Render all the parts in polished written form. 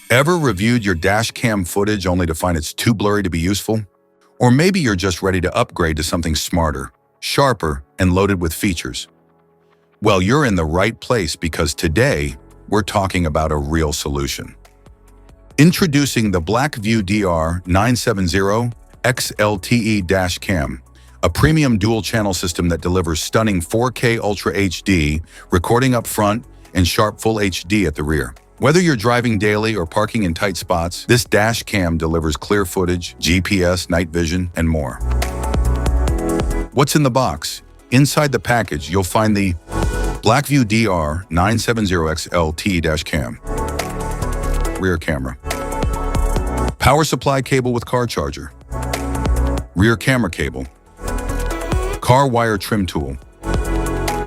Ever reviewed your dash cam footage only to find it's too blurry to be useful? Or maybe you're just ready to upgrade to something smarter, sharper, and loaded with features. Well, you're in the right place because today, we're talking about a real solution. Introducing the Blackvue DR970X LTE Dash Cam, a premium dual-channel system that delivers stunning 4K Ultra HD recording up front and sharp Full HD at the rear. Whether you're driving daily or parking in tight spots, this dash cam delivers clear footage, GPS, night vision, and more. What's in the box? Inside the package, you'll find the Blackvue DR970X LTE Dash Cam, rear camera, power supply cable with car charger, rear camera cable, car wire trim tool,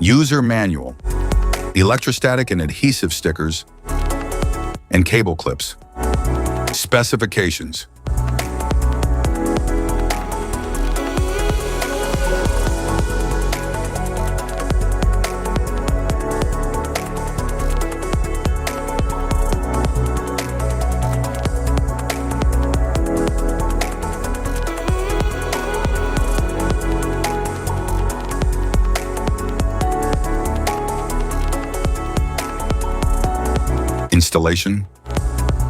user manual, electrostatic and adhesive stickers, and cable clips. Specifications. Installation.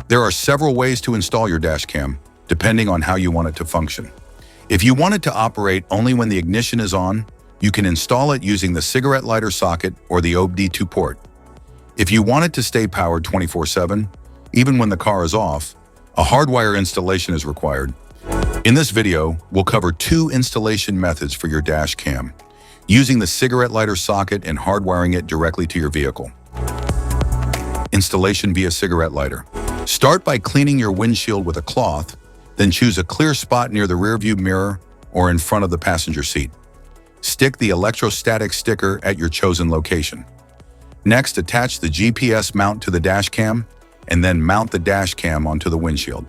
There are several ways to install your dash cam, depending on how you want it to function. If you want it to operate only when the ignition is on, you can install it using the cigarette lighter socket or the OBD2 port. If you want it to stay powered 24/7, even when the car is off, a hardwire installation is required. In this video, we'll cover two installation methods for your dash cam, using the cigarette lighter socket and hardwiring it directly to your vehicle. Installation via cigarette lighter. Start by cleaning your windshield with a cloth, then choose a clear spot near the rearview mirror or in front of the passenger seat. Stick the electrostatic sticker at your chosen location. Next, attach the GPS mount to the dash cam, and then mount the dash cam onto the windshield.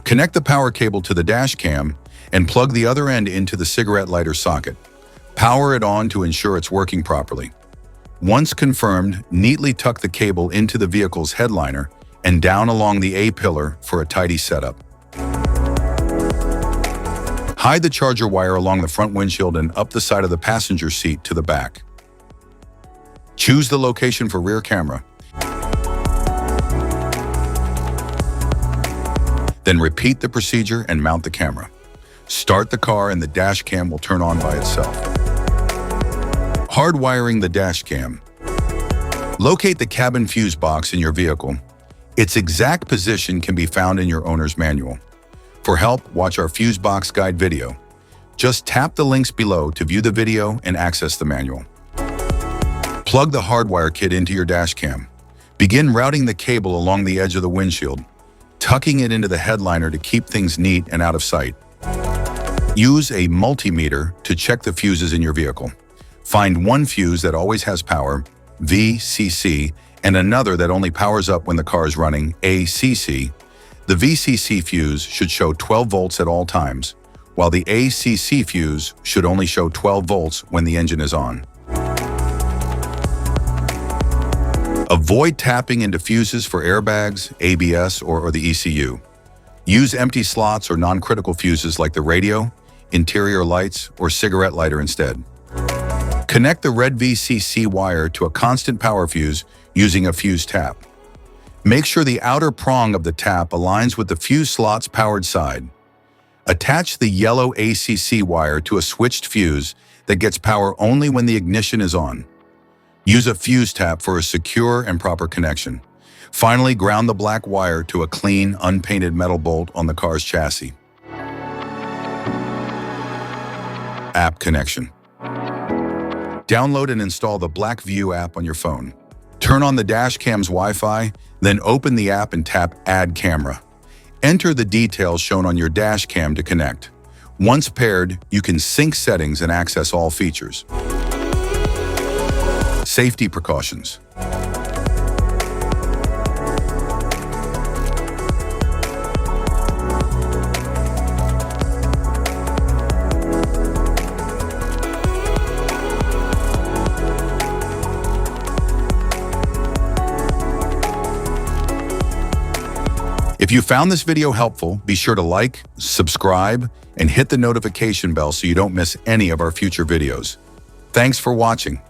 Connect the power cable to the dash cam and plug the other end into the cigarette lighter socket. Power it on to ensure it's working properly. Once confirmed, neatly tuck the cable into the vehicle's headliner and down along the A-pillar for a tidy setup. Hide the charger wire along the front windshield and up the side of the passenger seat to the back. Choose the location for rear camera. Then repeat the procedure and mount the camera. Start the car and the dash cam will turn on by itself. Hardwiring the dash cam. Locate the cabin fuse box in your vehicle. Its exact position can be found in your owner's manual. For help, watch our fuse box guide video. Just tap the links below to view the video and access the manual. Plug the hardwire kit into your dash cam. Begin routing the cable along the edge of the windshield, tucking it into the headliner to keep things neat and out of sight. Use a multimeter to check the fuses in your vehicle. Find one fuse that always has power, VCC, and another that only powers up when the car is running, ACC. The VCC fuse should show 12 volts at all times, while the ACC fuse should only show 12 volts when the engine is on. Avoid tapping into fuses for airbags, ABS, or the ECU. Use empty slots or non-critical fuses like the radio, interior lights, or cigarette lighter instead. Connect the red VCC wire to a constant power fuse using a fuse tap. Make sure the outer prong of the tap aligns with the fuse slot's powered side. Attach the yellow ACC wire to a switched fuse that gets power only when the ignition is on. Use a fuse tap for a secure and proper connection. Finally, ground the black wire to a clean, unpainted metal bolt on the car's chassis. App connection. Download and install the Blackvue app on your phone. Turn on the dash cam's Wi-Fi, then open the app and tap Add Camera. Enter the details shown on your dash cam to connect. Once paired, you can sync settings and access all features. Safety precautions. If you found this video helpful, be sure to like, subscribe, and hit the notification bell so you don't miss any of our future videos. Thanks for watching.